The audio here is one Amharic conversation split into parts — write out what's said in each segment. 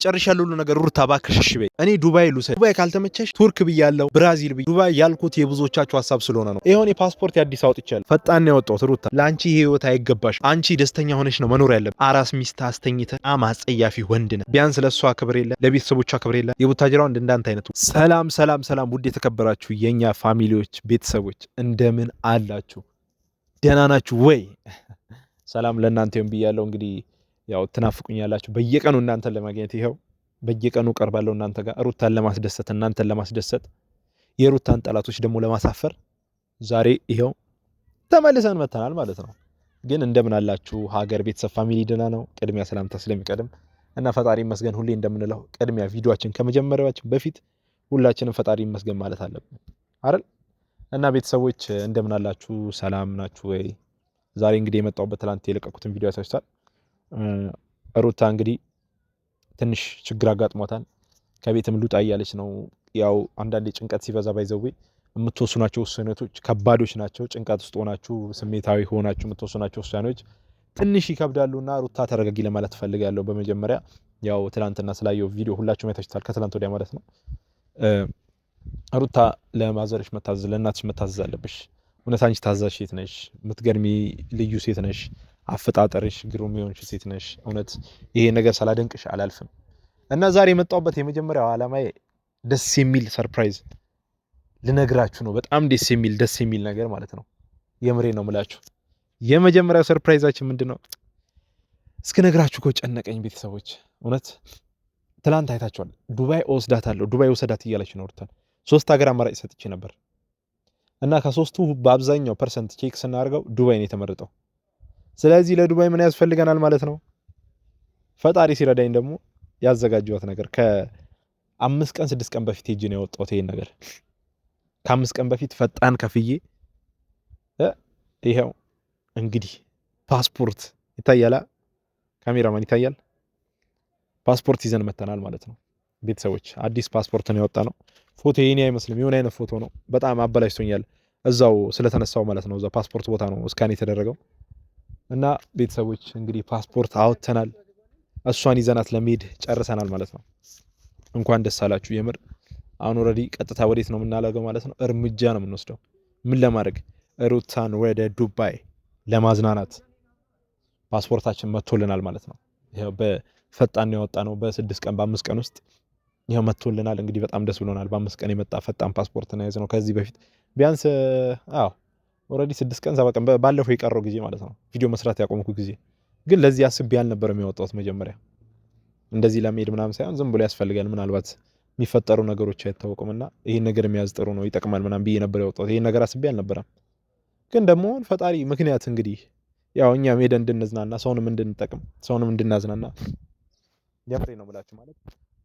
ጨርሻለሁ ሁሉ ነገር ሩታ እባክሽ እሺ በይ። እኔ ዱባይ ልውሰድ። ዱባይ ካልተመቸሽ ቱርክ ብያለሁ፣ ብራዚል ብዬ ዱባይ ያልኩት የብዙዎቻችሁ ሀሳብ ስለሆነ ነው። ይሄን የፓስፖርት የአዲስ አውጥቻለሁ። ፈጣን ነው ያወጣሁት። ሩታ ለአንቺ ይሄ ህይወት አይገባሽ። አንቺ ደስተኛ ሆነሽ ነው መኖር ያለብሽ። አራስ ሚስት አስተኝተ አጸያፊ ወንድ ነህ። ቢያንስ ለእሷ ክብር የለ፣ ለቤተሰቦቿ ክብር የለ። የቡታጅራው እንዳንተ አይነቱ። ሰላም ሰላም ሰላም! ውድ የተከበራችሁ የኛ ፋሚሊዎች ቤተሰቦች እንደምን አላችሁ? ደህና ናችሁ ወይ? ሰላም ለእናንተ ይሁን ብያለሁ። እንግዲህ ያው ትናፍቁኛላችሁ። በየቀኑ እናንተን ለማግኘት ይኸው በየቀኑ ቀርባለሁ እናንተ ጋር ሩታን ለማስደሰት እናንተን ለማስደሰት የሩታን ጠላቶች ደግሞ ለማሳፈር ዛሬ ይኸው ተመልሰን መተናል ማለት ነው። ግን እንደምን አላችሁ ሀገር፣ ቤተሰብ፣ ፋሚሊ ደህና ነው? ቅድሚያ ሰላምታ ስለሚቀድም እና ፈጣሪ ይመስገን ሁሌ እንደምንለው ቅድሚያ ቪዲዮአችን ከመጀመሪያችን በፊት ሁላችንም ፈጣሪ ይመስገን ማለት አለብን አይደል? እና ቤተሰቦች እንደምን አላችሁ? ሰላም ናችሁ ወይ? ዛሬ እንግዲህ የመጣሁበት ትላንት የለቀኩትን ቪዲዮ ያሳይቷል። ሩታ እንግዲህ ትንሽ ችግር አጋጥሟታል። ከቤትም ልውጣ እያለች ነው። ያው አንዳንዴ ጭንቀት ሲበዛ ባይዘዌ የምትወስኗቸው ውሳኔዎች ከባዶች ናቸው። ጭንቀት ውስጥ ሆናችሁ ስሜታዊ ሆናችሁ የምትወስኗቸው ውሳኔዎች ትንሽ ይከብዳሉና ሩታ ተረጋጊ ለማለት ፈልጋለሁ። በመጀመሪያ ያው ትላንትና ስላየው ቪዲዮ ሁላችሁም አይታችሁታል፣ ከትላንት ወዲያ ማለት ነው። ሩታ ለማዘርሽ መታዘዝ፣ ለእናትሽ መታዘዝ አለብሽ። እውነት አንቺ ታዛዥ ሴት ነሽ። የምትገርሚ ልዩ ሴት ነሽ። አፈጣጠርሽ ግሩም የሆንሽ ሴት ነሽ። እውነት ይሄ ነገር ሳላደንቅሽ አላልፍም። እና ዛሬ የመጣሁበት የመጀመሪያው ዓላማዬ ደስ የሚል ሰርፕራይዝ ልነግራችሁ ነው። በጣም ደስ የሚል ነገር ማለት ነው። የምሬ ነው የምላችሁ። የመጀመሪያው ሰርፕራይዛችን ምንድነው? እስኪ ነግራችሁ እኮ ጨነቀኝ ቤተሰቦች። እውነት ትላንት አይታችኋል። ዱባይ ወስዳታለሁ፣ ዱባይ ወሰዳት እያለች ነው ሩታ። 3 ሀገር አማራጭ ሰጥቼ ነበር እና ከሶስቱ በአብዛኛው ፐርሰንት ቼክ ስናደርገው ዱባይ ነው የተመረጠው። ስለዚህ ለዱባይ ምን ያስፈልገናል ማለት ነው? ፈጣሪ ሲረዳኝ ደግሞ ያዘጋጀሁት ነገር ከ5 ቀን 6 ቀን በፊት ሄጄ ነው ያወጣሁት። ይሄን ነገር ከ5 ቀን በፊት ፈጣን ከፍዬ ይሄው እንግዲህ ፓስፖርት ይታያል፣ ካሜራማን ይታያል። ፓስፖርት ይዘን መተናል ማለት ነው ቤተሰቦች። አዲስ ፓስፖርት ነው ያወጣ ነው። ፎቶ የኔ አይመስልም፣ የሆነ አይነት ፎቶ ነው። በጣም አበላሽቶኛል እዛው ስለተነሳው ማለት ነው። እዛው ፓስፖርት ቦታ ነው ስካን የተደረገው። እና ቤተሰቦች እንግዲህ ፓስፖርት አውጥተናል። እሷን ይዘናት ለመሄድ ጨርሰናል ማለት ነው። እንኳን ደስ አላችሁ የምር። አሁን ኦልሬዲ ቀጥታ ወዴት ነው የምናደርገው ማለት ነው? እርምጃ ነው የምንወስደው። ምን ለማድረግ? ሩታን ወደ ዱባይ ለማዝናናት ፓስፖርታችን መጥቶልናል ማለት ነው። ይሄው በፈጣን ያወጣ ነው። በ6 ቀን በ5 ቀን ውስጥ ይሄው መጥቶልናል። እንግዲህ በጣም ደስ ብሎናል። በ5 ቀን የመጣ ፈጣን ፓስፖርት ነው የያዝነው። ከዚህ በፊት ቢያንስ ኦልሬዲ 6 ቀን 7 ቀን ባለፈው የቀረው ጊዜ ማለት ነው ቪዲዮ መስራት ያቆምኩ ጊዜ። ግን ለዚህ አስቤ አልነበረም ያወጣሁት መጀመሪያ። እንደዚህ ለመሄድ ምናምን ሳይሆን ዝም ብሎ ያስፈልጋል፣ ምናልባት የሚፈጠሩ ነገሮች አይታወቁምና ይሄን ነገር የሚያዝ ጥሩ ነው ይጠቅማል ምናምን ብዬ ነበር ያወጣሁት። ይሄን ነገር አስቤ አልነበረም። ግን ደግሞ ፈጣሪ ምክንያት እንግዲህ ያው እኛም ሄደን እንድንዝናና፣ ሰውንም እንድንጠቅም፣ ሰውንም እንድናዝናና ያምሬ ነው ብላችሁ ማለት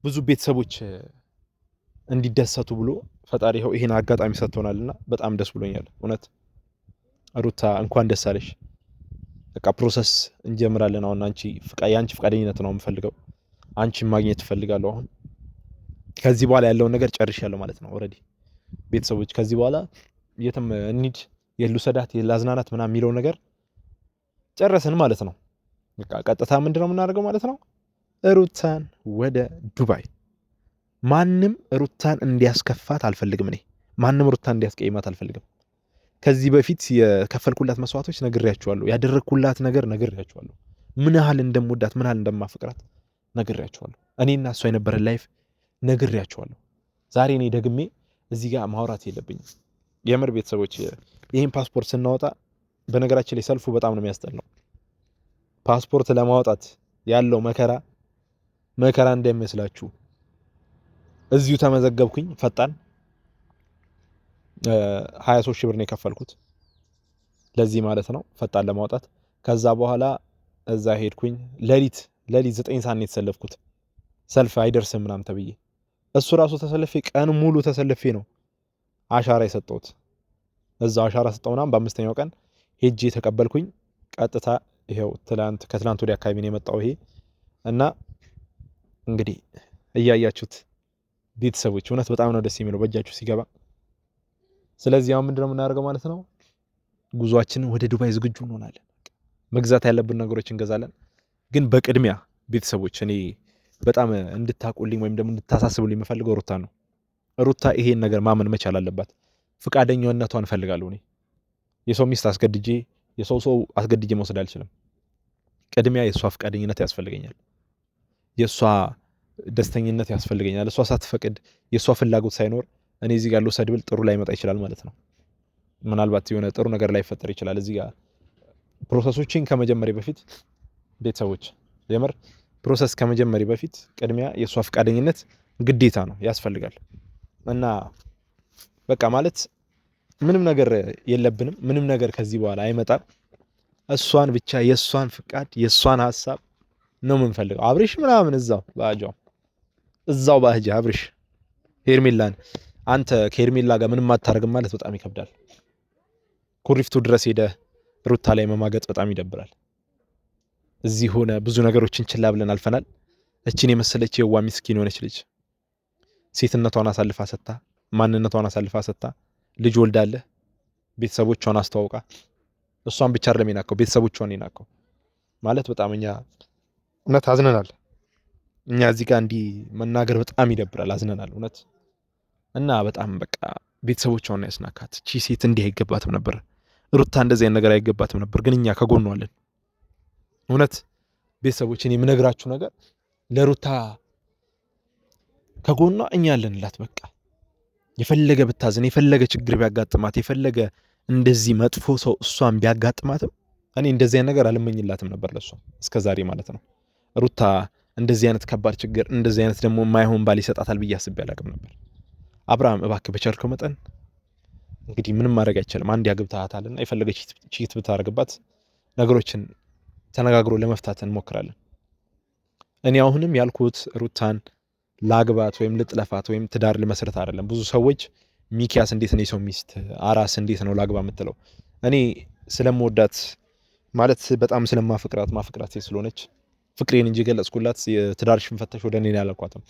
ብዙ ቤተሰቦች እንዲደሰቱ ብሎ ፈጣሪ ይሄን አጋጣሚ ሰጥቶናልና በጣም ደስ ብሎኛል እውነት። ሩታ እንኳን ደስ አለሽ። በቃ ፕሮሰስ እንጀምራለን አሁን። የአንቺ ፍቃደኝነት ነው የምፈልገው። አንቺን ማግኘት እፈልጋለሁ አሁን። ከዚህ በኋላ ያለውን ነገር ጨርሻለሁ ማለት ነው ኦልሬዲ ቤተሰቦች። ከዚህ በኋላ የትም እንሂድ የልውሰዳት የላዝናናት ምናምን የሚለው ነገር ጨረስን ማለት ነው። በቃ ቀጥታ ምንድነው የምናደርገው ማለት ነው? ሩታን ወደ ዱባይ። ማንም ሩታን እንዲያስከፋት አልፈልግም እኔ። ማንም ሩታን እንዲያስቀይማት አልፈልግም። ከዚህ በፊት የከፈልኩላት መስዋዕቶች ነግሬያችኋለሁ። ያደረግኩላት ነገር ነግሬያችኋለሁ። ምን ያህል እንደምወዳት ምን ያህል እንደማፈቅራት ነግሬያችኋለሁ። እኔና እሷ የነበረን ላይፍ ነግሬያችኋለሁ። ዛሬ እኔ ደግሜ እዚህ ጋር ማውራት የለብኝም። የምር ቤተሰቦች ይህን ፓስፖርት ስናወጣ በነገራችን ላይ ሰልፉ በጣም ነው የሚያስጠላው። ፓስፖርት ለማውጣት ያለው መከራ እንዳይመስላችሁ። እዚሁ ተመዘገብኩኝ ፈጣን 23 ሺህ ብር ነው የከፈልኩት ለዚህ ማለት ነው ፈጣን ለማውጣት። ከዛ በኋላ እዛ ሄድኩኝ። ሌሊት 9 ሰዓት ነው የተሰለፍኩት። ሰልፍ አይደርስም ምናምን ተብዬ እሱ ራሱ ተሰልፌ ቀን ሙሉ ተሰልፌ ነው አሻራ የሰጠሁት። እዛው አሻራ ሰጠውና በ5ኛው ቀን ሄጄ ተቀበልኩኝ። ቀጥታ ይሄው ከትላንት ወዲያ አካባቢ ነው የመጣው ይሄ። እና እንግዲህ እያያችሁት ቤተሰቦች እውነት በጣም ነው ደስ የሚለው በእጃችሁ ሲገባ። ስለዚህ አሁን ምንድነው የምናደርገው ማለት ነው? ጉዟችንን ወደ ዱባይ ዝግጁ እንሆናለን። መግዛት ያለብን ነገሮች እንገዛለን። ግን በቅድሚያ ቤተሰቦች እኔ በጣም እንድታቁልኝ ወይም ደግሞ እንድታሳስቡልኝ የምፈልገው ሩታ ነው። ሩታ ይሄን ነገር ማመን መቻል አለባት። ፍቃደኛነቷን እፈልጋለሁ እኔ የሰው ሚስት አስገድጄ ሰው አስገድጄ መውሰድ አልችልም። ቅድሚያ የእሷ ፍቃደኝነት ያስፈልገኛል። የእሷ ደስተኝነት ያስፈልገኛል። እሷ ሳትፈቅድ የእሷ ፍላጎት ሳይኖር እኔ እዚህ ጋር ልውሰድ ብል ጥሩ ላይ መጣ ይችላል ማለት ነው። ምናልባት የሆነ ጥሩ ነገር ላይ ፈጠር ይችላል። እዚህ ጋር ፕሮሰሶችን ከመጀመሪያ በፊት ቤተሰቦች የምር ፕሮሰስ ከመጀመሪያ በፊት ቅድሚያ የእሷ ፍቃደኝነት ግዴታ ነው ያስፈልጋል። እና በቃ ማለት ምንም ነገር የለብንም። ምንም ነገር ከዚህ በኋላ አይመጣም። እሷን ብቻ የእሷን ፍቃድ የእሷን ሀሳብ ነው የምንፈልገው። አብርሽ ምናምን እዛው ባህጃ አብርሽ ሄርሜላን አንተ ከሄርሜላ ጋር ምንም አታረግም ማለት በጣም ይከብዳል። ኩሪፍቱ ድረስ ሄደ ሩታ ላይ መማገጥ በጣም ይደብራል። እዚህ ሆነ ብዙ ነገሮችን ችላ ብለን አልፈናል። እችን የመሰለች የዋ ምስኪን የሆነች ልጅ ሴትነቷን አሳልፋ ሰጥታ ማንነቷን አሳልፋ ሰጥታ ልጅ ወልዳለህ ቤተሰቦቿን አስተዋውቃ እሷን ብቻ አይደለም የናቀው ቤተሰቦቿን የናቀው ማለት በጣም እኛ እውነት አዝነናል። እኛ እዚህ ጋር እንዲህ መናገር በጣም ይደብራል። አዝነናል እውነት እና በጣም በቃ ቤተሰቦቿን ያስናካት እቺ ሴት እንዲህ አይገባትም ነበር። ሩታ እንደዚህ አይነት ነገር አይገባትም ነበር። ግን እኛ ከጎኗ አለን። እውነት ቤተሰቦችን የምነግራችሁ ነገር ለሩታ ከጎኗ እኛ አለንላት። በቃ የፈለገ ብታዝን የፈለገ ችግር ቢያጋጥማት የፈለገ እንደዚህ መጥፎ ሰው እሷን ቢያጋጥማትም እኔ እንደዚህ አይነት ነገር አልመኝላትም ነበር ለሷ እስከዛሬ ማለት ነው። ሩታ እንደዚህ አይነት ከባድ ችግር እንደዚህ አይነት ደግሞ የማይሆን ባል ይሰጣታል ብዬ አስቤ አላቅም ነበር። አብርሃም እባክህ በቻልከው መጠን እንግዲህ ምንም ማድረግ አይቻልም። አንድ ያግብታታልና የፈለገች ቺት ብታረግባት ነገሮችን ተነጋግሮ ለመፍታት እንሞክራለን። እኔ አሁንም ያልኩት ሩታን ላግባት ወይም ልጥለፋት ወይም ትዳር ልመስረት አይደለም። ብዙ ሰዎች ሚኪያስ እንዴት ነው የሰው ሚስት አራስ እንዴት ነው ላግባ የምትለው? እኔ ስለምወዳት ማለት በጣም ስለማፍቅራት ማፍቅራት ስለሆነች ፍቅሬን እንጂ ገለጽኩላት የትዳርሽን ፈተሽ ወደ እኔ ያላልኳትም።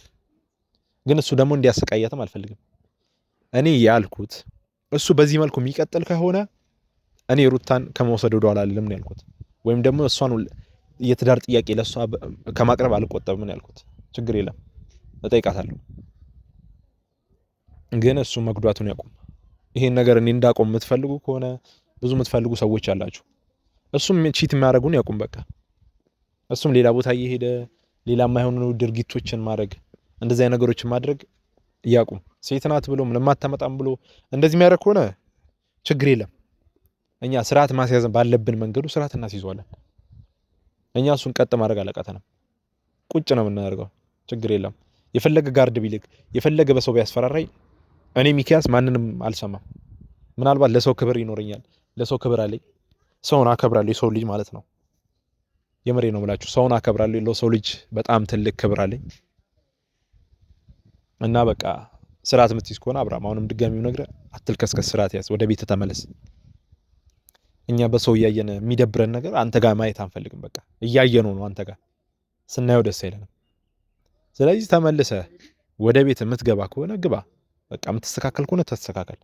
ግን እሱ ደግሞ እንዲያሰቃያትም አልፈልግም። እኔ ያልኩት እሱ በዚህ መልኩ የሚቀጥል ከሆነ እኔ ሩታን ከመውሰድ ወደ ኋላ አልልም ነው ያልኩት። ወይም ደግሞ እሷን የትዳር ጥያቄ ለሷ ከማቅረብ አልቆጠብም ነው ያልኩት። ችግር የለም እጠይቃታለሁ። ግን እሱ መጉዳቱን ያቁም። ይሄን ነገር እኔ እንዳቆም የምትፈልጉ ከሆነ ብዙ የምትፈልጉ ሰዎች አላችሁ። እሱም ቺት የሚያደርጉን ያቁም በቃ። እሱም ሌላ ቦታ እየሄደ ሌላ የማይሆኑ ድርጊቶችን ማድረግ እንደዚህ አይነት ነገሮችን ማድረግ ያቁም። ሴት ናት ብሎ ለማታመጣም ብሎ እንደዚህ የሚያደርግ ከሆነ ችግር የለም። እኛ ስርዓት ማስያዝ ባለብን መንገዱ ስርዓት እናስይዘዋለን። እኛ እሱን ቀጥ ማድረግ አለቃተንም ቁጭ ነው የምናደርገው። ችግር የለም። የፈለገ ጋርድ ቢልክ የፈለገ በሰው ቢያስፈራራይ እኔ ሚኪያስ ማንንም አልሰማም። ምናልባት ለሰው ክብር ይኖረኛል። ለሰው ክብር አለኝ። ሰውን አከብራለሁ። የሰው ልጅ ማለት ነው። የምሬ ነው የምላችሁ። ሰውን አከብራለሁ። ለሰው ልጅ በጣም ትልቅ ክብር አለኝ እና በቃ ስርዓት የምትይዝ ከሆነ አብርሃም አሁንም ድጋሚው ነግረህ አትልከስከስ፣ ስርዓት ያዝ፣ ወደ ቤት ተመለስ። እኛ በሰው እያየን የሚደብረን ነገር አንተ ጋር ማየት አንፈልግም። በቃ እያየነው ነው አንተ ጋር ስናየው ደስ አይለንም። ስለዚህ ተመልሰህ ወደ ቤት የምትገባ ከሆነ ግባ። በቃ የምትስተካከል ከሆነ ተስተካከል።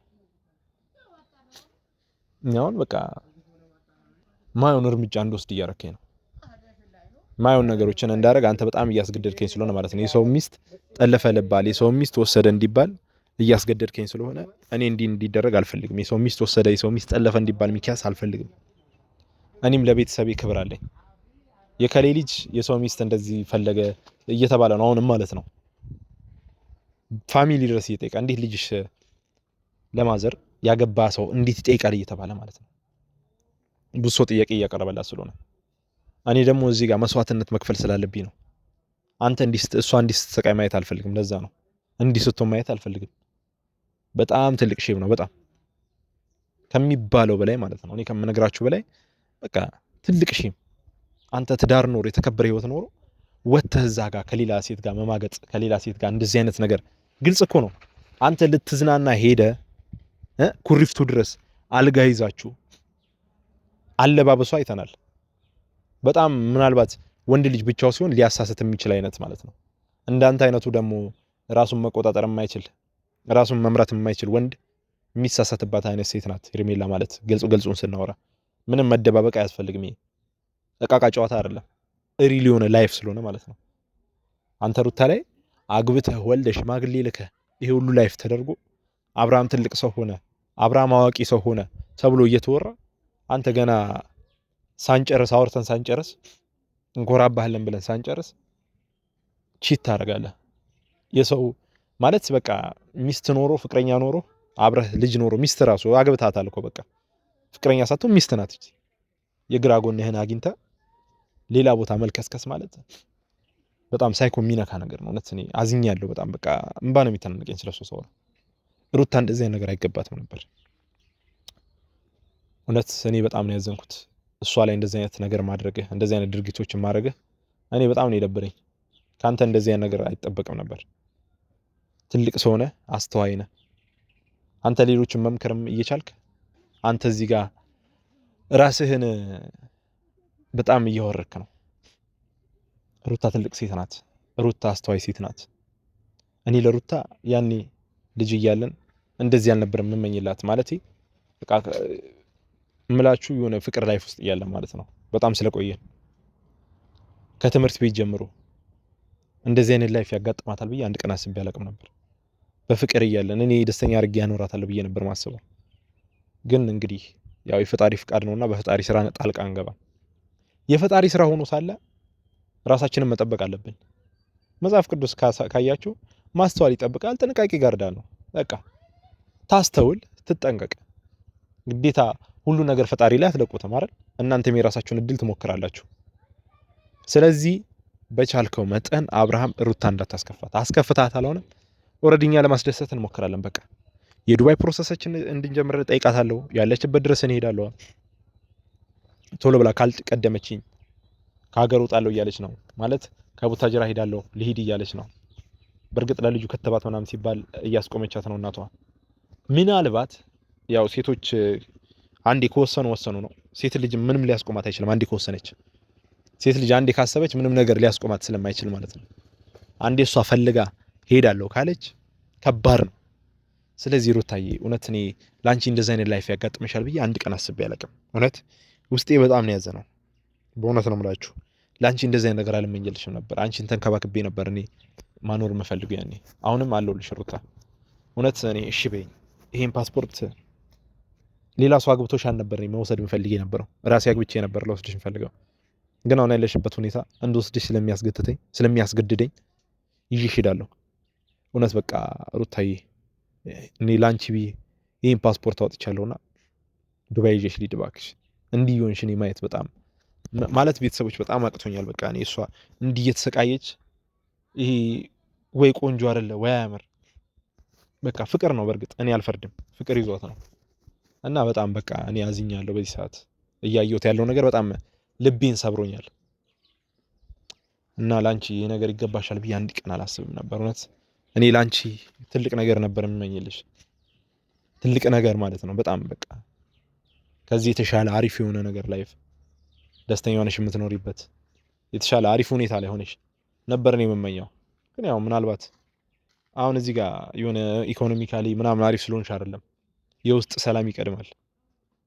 እኛውን በቃ ማየውን እርምጃ እንድወስድ እያረከኝ ነው። ማየውን ነገሮችን እንዳደረግ አንተ በጣም እያስገደድከኝ ስለሆነ ማለት ነው። የሰው ሚስት ጠለፈ ልባል የሰው ሚስት ወሰደ እንዲባል እያስገደድከኝ ስለሆነ እኔ እንዲደረግ አልፈልግም። የሰው ሚስት ወሰደ የሰው ሚስት ጠለፈ እንዲባል ሚኪያስ አልፈልግም። እኔም ለቤተሰቤ ክብር አለኝ። የከሌ ልጅ የሰው ሚስት እንደዚህ ፈለገ እየተባለ ነው አሁንም ማለት ነው። ፋሚሊ ድረስ እየጠየቀ እንዴት ልጅሽ ለማዘር ያገባ ሰው እንዴት ይጠይቃል እየተባለ ማለት ነው። ብዙ ሰው ጥያቄ እያቀረበላት ስለሆነ እኔ ደግሞ እዚህ ጋር መስዋዕትነት መክፈል ስላለብኝ ነው። አንተ እሷ እንዲህ ስትሰቃይ ማየት አልፈልግም። ለዛ ነው እንዲህ ስትሆን ማየት አልፈልግም። በጣም ትልቅ ሼም ነው፣ በጣም ከሚባለው በላይ ማለት ነው። እኔ ከምነግራችሁ በላይ በቃ ትልቅ ሼም። አንተ ትዳር ኖሮ የተከበረ ህይወት ኖሮ ወጥተህ እዛ ጋር ከሌላ ሴት ጋር መማገጥ፣ ከሌላ ሴት ጋር እንደዚህ አይነት ነገር ግልጽ እኮ ነው። አንተ ልትዝናና ሄደ ኩሪፍቱ ድረስ አልጋ ይዛችሁ አለባበሱ አይተናል። በጣም ምናልባት ወንድ ልጅ ብቻው ሲሆን ሊያሳስት የሚችል አይነት ማለት ነው። እንዳንተ አይነቱ ደግሞ ራሱን መቆጣጠር የማይችል ራሱን መምራት የማይችል ወንድ የሚሳሳትባት አይነት ሴት ናት ሄርሜላ ማለት። ገልጹን ስናወራ ምንም መደባበቅ አያስፈልግም። ይሄ እቃቃ ጨዋታ አይደለም፣ ሪል የሆነ ላይፍ ስለሆነ ማለት ነው። አንተ ሩታ ላይ አግብተህ ወልደህ ሽማግሌ ልከህ ይሄ ሁሉ ላይፍ ተደርጎ አብርሃም ትልቅ ሰው ሆነ፣ አብርሃም አዋቂ ሰው ሆነ ተብሎ እየተወራ አንተ ገና ሳንጨርስ አውርተን ሳንጨርስ እንኮራባህለን ብለን ሳንጨርስ ቺት ታደርጋለህ። የሰው ማለት በቃ ሚስት ኖሮ ፍቅረኛ ኖሮ አብረህ ልጅ ኖሮ ሚስት ራሱ አግብታታል እኮ በቃ ፍቅረኛ ሳትሆን ሚስት ናት እንጂ የግራ ጎንህን አግኝተህ ሌላ ቦታ መልከስከስ ማለት በጣም ሳይኮ የሚነካ ነገር ነው። እውነት እኔ አዝኛለሁ በጣም በቃ እንባ ነው የሚተናነቀኝ ስለሱ ሰው። ሩታ እንደዚህ አይነት ነገር አይገባትም ነበር። እውነት እኔ በጣም ነው ያዘንኩት እሷ ላይ እንደዚህ አይነት ነገር ማድረግህ፣ እንደዚህ አይነት ድርጊቶችን ማድረግህ እኔ በጣም ነው የደበረኝ። ካንተ እንደዚህ አይነት ነገር አይጠበቅም ነበር። ትልቅ ሰው ነህ፣ አስተዋይ ነህ። አንተ ሌሎችን መምከርም እየቻልክ አንተ እዚህ ጋር ራስህን በጣም እያወረድክ ነው። ሩታ ትልቅ ሴት ናት። ሩታ አስተዋይ ሴት ናት። እኔ ለሩታ ያኔ ልጅ እያለን እንደዚህ አልነበረም የምመኝላት ማለት በቃ እምላችሁ የሆነ ፍቅር ላይፍ ውስጥ እያለን ማለት ነው። በጣም ስለቆየን ከትምህርት ቤት ጀምሮ እንደዚህ አይነት ላይፍ ያጋጥማታል ብዬ አንድ ቀን አስቤ አላቅም ነበር። በፍቅር እያለን እኔ ደስተኛ አድርጌ ያኖራታል ብዬ ነበር ማስበው። ግን እንግዲህ ያው የፈጣሪ ፍቃድ ነውና በፈጣሪ ስራ ጣልቃ አንገባም። የፈጣሪ ስራ ሆኖ ሳለ ራሳችንን መጠበቅ አለብን። መጽሐፍ ቅዱስ ካያችሁ ማስተዋል ይጠብቃል፣ ጥንቃቄ ይጋርዳል ነው። በቃ ታስተውል፣ ትጠንቀቅ። ግዴታ ሁሉ ነገር ፈጣሪ ላይ አትለቁትም አይደል? እናንተም የራሳችሁን እድል ትሞክራላችሁ። ስለዚህ በቻልከው መጠን አብርሃም ሩታ እንዳታስከፋት። አስከፍታት አልሆነም ኦልሬዲ እኛ ለማስደሰት እንሞክራለን። በቃ የዱባይ ፕሮሰሳችን እንድንጀምር ጠይቃታለሁ። ያለችበት ድረስ እንሄዳለሁ። ቶሎ ብላ ካልቀደመችኝ ከሀገር ወጣለሁ እያለች ነው ማለት ከቡታጅራ ሄዳለሁ ልሂድ እያለች ነው። በእርግጥ ለልጁ ከተባት ምናምን ሲባል እያስቆመቻት ነው እናቷ። ምናልባት ያው ሴቶች አንዴ ከወሰኑ ወሰኑ ነው። ሴት ልጅ ምንም ሊያስቆማት አይችልም። አንዴ ከወሰነች ሴት ልጅ አንዴ ካሰበች ምንም ነገር ሊያስቆማት ስለማይችል ማለት ነው። አንዴ እሷ ፈልጋ ሄዳለሁ ካለች ከባድ ነው። ስለዚህ ሩታዬ እውነት እኔ ላንቺ እንደዚህ አይነት ላይፍ ያጋጥመሻል ብዬ አንድ ቀን አስቤ አላቅም። እውነት ውስጤ በጣም ነው ያዘነው። በእውነት ነው የምላችሁ። ላንቺ እንደዚህ አይነት ነገር አልመኘልሽም ነበር። አንቺን ተንከባክቤ ነበር እኔ ማኖር የምፈልገው ያኔ። አሁንም አለሁልሽ ሩታ። እውነት እኔ እሺ በይኝ። ይሄን ፓስፖርት ሌላ ሰው አግብቶሽ አልነበረ መውሰድ የምፈልግ የነበረው ራሴ አግብቼ ነበር ለወስድሽ የምፈልገው። ግን አሁን ያለሽበት ሁኔታ እንድወስድሽ ስለሚያስገድደኝ ይዤሽ እሄዳለሁ። እውነት በቃ ሩታዬ እኔ ላንቺ ብዬ ይሄን ፓስፖርት አውጥቻለሁና ዱባይ ይዤሽ ልሂድ እባክሽ። እንዲህ ይሆንሽ እኔ ማየት በጣም ማለት ቤተሰቦች በጣም አቅቶኛል። በቃ እኔ እሷ እንዲህ እየተሰቃየች ይሄ ወይ ቆንጆ አይደለ ወይ አያምር። በቃ ፍቅር ነው። በእርግጥ እኔ አልፈርድም፣ ፍቅር ይዟት ነው። እና በጣም በቃ እኔ አዝኛለሁ። በዚህ ሰዓት እያየሁት ያለው ነገር በጣም ልቤን ሰብሮኛል። እና ላንቺ ይሄ ነገር ይገባሻል ብዬ አንድ ቀን አላስብም ነበር። እውነት እኔ ላንቺ ትልቅ ነገር ነበር የምመኝልሽ፣ ትልቅ ነገር ማለት ነው። በጣም በቃ ከዚህ የተሻለ አሪፍ የሆነ ነገር ላይፍ ደስተኛ ሆነሽ የምትኖሪበት የተሻለ አሪፍ ሁኔታ ላይ ሆነሽ ነበር እኔ የምመኘው። ግን ያው ምናልባት አሁን እዚህ ጋር የሆነ ኢኮኖሚካሊ ምናምን አሪፍ ስለሆንሽ አይደለም፣ የውስጥ ሰላም ይቀድማል።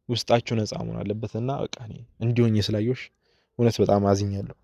ውስጣችሁ ነፃ መሆን አለበት። እና በቃ እኔ እንዲሆኝ ስላየሁሽ እውነት በጣም አዝኛለሁ።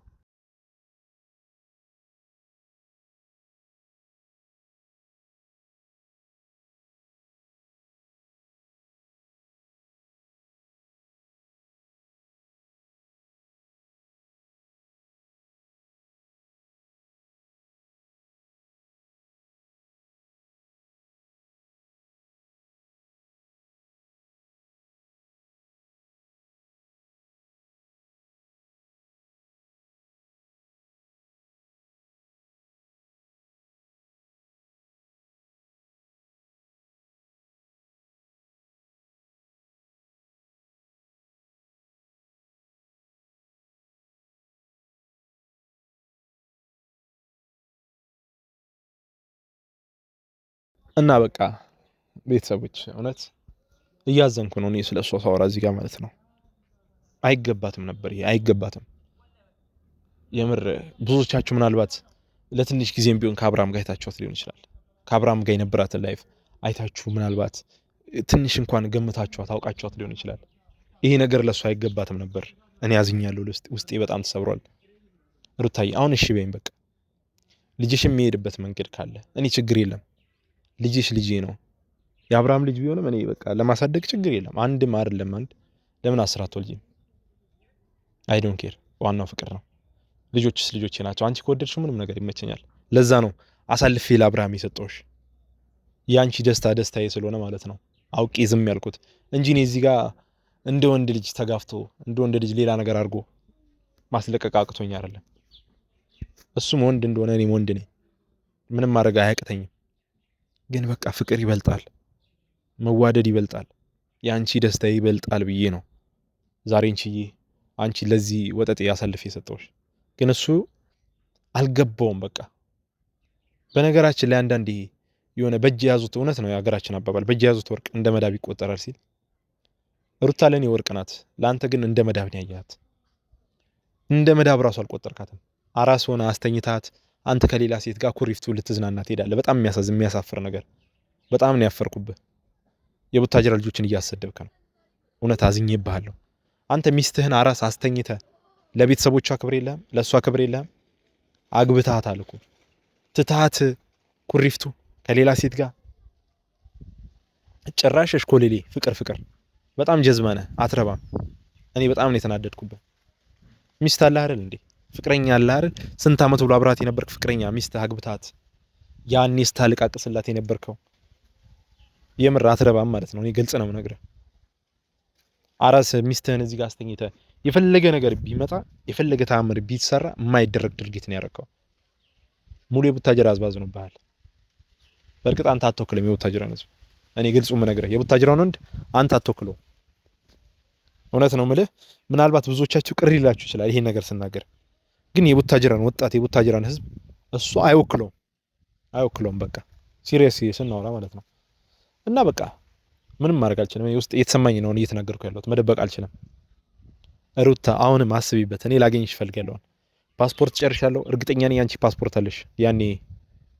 እና በቃ ቤተሰቦች እውነት እያዘንኩ ነው እኔ ስለሷ ሳወራ እዚህ ጋር ማለት ነው። አይገባትም ነበር ይሄ አይገባትም። የምር ብዙዎቻችሁ ምናልባት ለትንሽ ጊዜም ቢሆን ከአብርሃም ጋር አይታችኋት ሊሆን ይችላል። ከአብርሃም ጋር የነበራትን ላይፍ አይታችሁ ምናልባት ትንሽ እንኳን ገምታችኋት አውቃችኋት ሊሆን ይችላል። ይሄ ነገር ለሷ አይገባትም ነበር። እኔ አዝኛለሁ። ውስጤ በጣም ተሰብሯል። ሩታዬ አሁን እሺ በይኝ በቃ ልጅሽ የሚሄድበት መንገድ ካለ እኔ ችግር የለም። ልጅሽ ልጄ ነው። የአብርሃም ልጅ ቢሆንም እኔ በቃ ለማሳደግ ችግር የለም። አንድም አይደለም አንድ ለምን 10 አትወልጂም? አይ ዶንት ኬር። ዋናው ፍቅር ነው። ልጆችስ ልጆቼ ናቸው። አንቺ ከወደድሽው ምንም ነገር ይመቸኛል። ለዛ ነው አሳልፌ ለአብርሃም የሰጠሁሽ። የአንቺ ደስታ ደስታዬ ስለሆነ ማለት ነው አውቄ ዝም ያልኩት እንጂ እኔ እዚህ ጋር እንደ ወንድ ልጅ ተጋፍቶ እንደ ወንድ ልጅ ሌላ ነገር አድርጎ ማስለቀቅ አቅቶኝ አይደለም። እሱም ወንድ እንደሆነ እኔም ወንድ ነኝ። ምንም ማድረግ አያቅተኝም። ግን በቃ ፍቅር ይበልጣል፣ መዋደድ ይበልጣል፣ የአንቺ ደስታ ይበልጣል ብዬ ነው ዛሬን ችዬ አንቺ ለዚህ ወጠጤ አሳልፌ የሰጠሁሽ። ግን እሱ አልገባውም። በቃ በነገራችን ላይ አንዳንዴ የሆነ በእጅ የያዙት እውነት ነው የሀገራችን አባባል በእጅ የያዙት ወርቅ እንደ መዳብ ይቆጠራል ሲል ሩታ ለኔ ወርቅ ናት፣ ለአንተ ግን እንደ መዳብ ነው ያያት። እንደ መዳብ ራሱ አልቆጠርካትም። አራስ ሆነ አስተኝታት አንተ ከሌላ ሴት ጋር ኩሪፍቱ ልትዝናና ትሄዳለህ። በጣም የሚያሳዝን የሚያሳፍር ነገር። በጣም ነው ያፈርኩብህ። የቡታጅራ ልጆችን እያሰደብክ ነው። እውነት አዝኜብሃለሁ። አንተ ሚስትህን አራስ አስተኝተ ለቤተሰቦቿ ክብር የለህም፣ ለእሷ ክብር የለህም። አግብታታል እኮ ትታት ኩሪፍቱ ከሌላ ሴት ጋር ጭራሽ እሽኮሌሌ ፍቅር ፍቅር። በጣም ጀዝማ ነህ፣ አትረባም። እኔ በጣም ነው የተናደድኩብህ። ሚስት አለህ አይደል እንዴ? ፍቅረኛ አለህ አይደል? ስንት አመት ብሎ አብራት የነበርክ ፍቅረኛ ሚስት አግብታት ያኔ ስታለቃቅስላት የነበርከው የምር አትረባም ማለት ነው። እኔ ግልጽ ነው የምነግርህ። አራስ ሚስትህን እዚህ ጋር አስተኝተህ የፈለገ ነገር ቢመጣ የፈለገ ተአምር ቢሰራ የማይደረግ ድርጊት ነው ያደረከው። ሙሉ የቡታጅራ ህዝብ አዝኖብሃል። በእርግጥ አንተ አትወክልም የቡታጅራን ህዝብ። እኔ ግልጹ የምነግርህ የቡታጅራውን ወንድ አንተ አትወክለው። እውነት ነው የምልህ። ምናልባት ብዙዎቻችሁ ቅር ይላችሁ ይችላል ይሄን ነገር ስናገር፣ ግን የቡታጅራን ወጣት የቡታጅራን ህዝብ እሱ አይወክለውም። በቃ ሲሪየስ ስናወራ ማለት ነው። እና በቃ ምንም ማድረግ አልችልም። እኔ ውስጥ እየተሰማኝ ነው እየተናገርኩ ያለሁት፣ መደበቅ አልችልም። ሩታ አሁንም አስቢበት። እኔ ላገኝሽ እፈልጋለሁ። ፓስፖርት ጨርሻለሁ። እርግጠኛ ነኝ ያንቺ ፓስፖርት አለሽ፣ ያኔ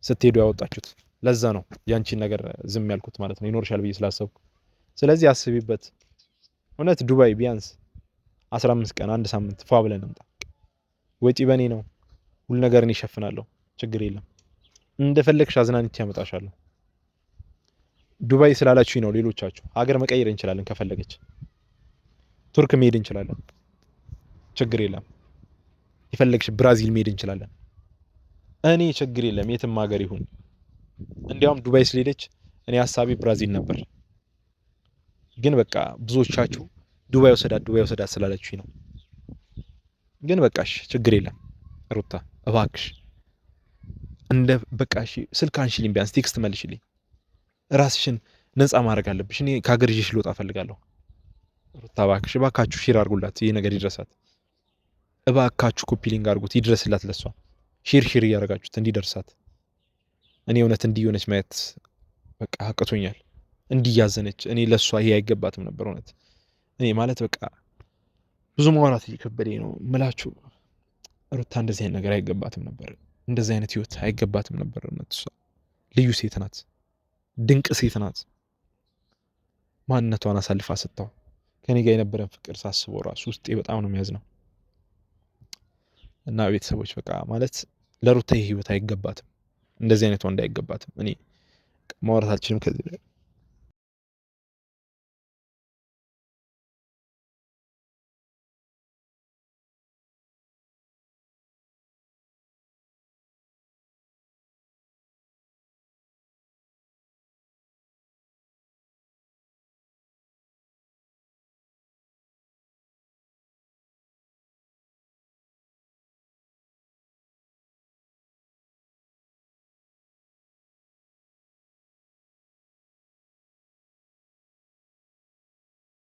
ስትሄዱ ያወጣችሁት። ለዛ ነው ያንቺን ነገር ዝም ያልኩት ማለት ነው፣ ይኖርሻል ብዬ ስላሰብኩ። ስለዚህ አስቢበት። እውነት ዱባይ ቢያንስ 15 ቀን አንድ ሳምንት ፏ ብለን እንምጣ። ወጪ በኔ ነው፣ ሁሉ ነገር እኔ እሸፍናለሁ። ችግር የለም። እንደፈለግሽ አዝናንቼ ያመጣሻለሁ። ዱባይ ስላላችሁኝ ነው ሌሎቻችሁ። ሀገር መቀየር እንችላለን ከፈለገች፣ ቱርክ መሄድ እንችላለን። ችግር የለም። የፈለግሽ ብራዚል መሄድ እንችላለን። እኔ ችግር የለም የትም ሀገር ይሁን። እንዲያውም ዱባይ ስለሄደች እኔ ሀሳቤ ብራዚል ነበር። ግን በቃ ብዙዎቻችሁ ዱባይ ወሰዳት ስላላችሁኝ ነው። ግን በቃሽ ችግር የለም ሩታ እባክሽ እንደ በቃሽ ስልክ አንሺልኝ፣ ቢያንስ ቴክስት መልሽልኝ። ራስሽን ነፃ ማድረግ አለብሽ። እኔ ከሀገር ይዤሽ ልወጣ እፈልጋለሁ። ሩታ እባካችሁ ሼር አድርጉላት፣ ይሄ ነገር ይድረሳት። እባካችሁ ኮፒ ሊንክ አድርጉት፣ ይድረስላት። ለሷ ሼር እያደረጋችሁት እንዲደርሳት። እኔ እውነት እንዲሆነች ማየት በቃ አቅቶኛል። እንዲያዘነች እኔ ለሷ ይሄ አይገባትም ነበር እውነት። እኔ ማለት በቃ ብዙ ማውራት እየከበደኝ ነው ምላችሁ። ሩታ እንደዚህ አይነት ነገር አይገባትም ነበር፣ እንደዚህ አይነት ህይወት አይገባትም ነበር። እሷ ልዩ ሴት ናት፣ ድንቅ ሴት ናት። ማንነቷን አሳልፋ ሰጥታው ከኔ ጋር የነበረን ፍቅር ሳስበው ራሱ ውስጤ በጣም ነው የሚያዝነው። እና ቤተሰቦች በቃ ማለት ለሩታ ይሄ ህይወት አይገባትም፣ እንደዚህ አይነት ወንድ አይገባትም። እኔ ማውራት አልችልም ከዚህ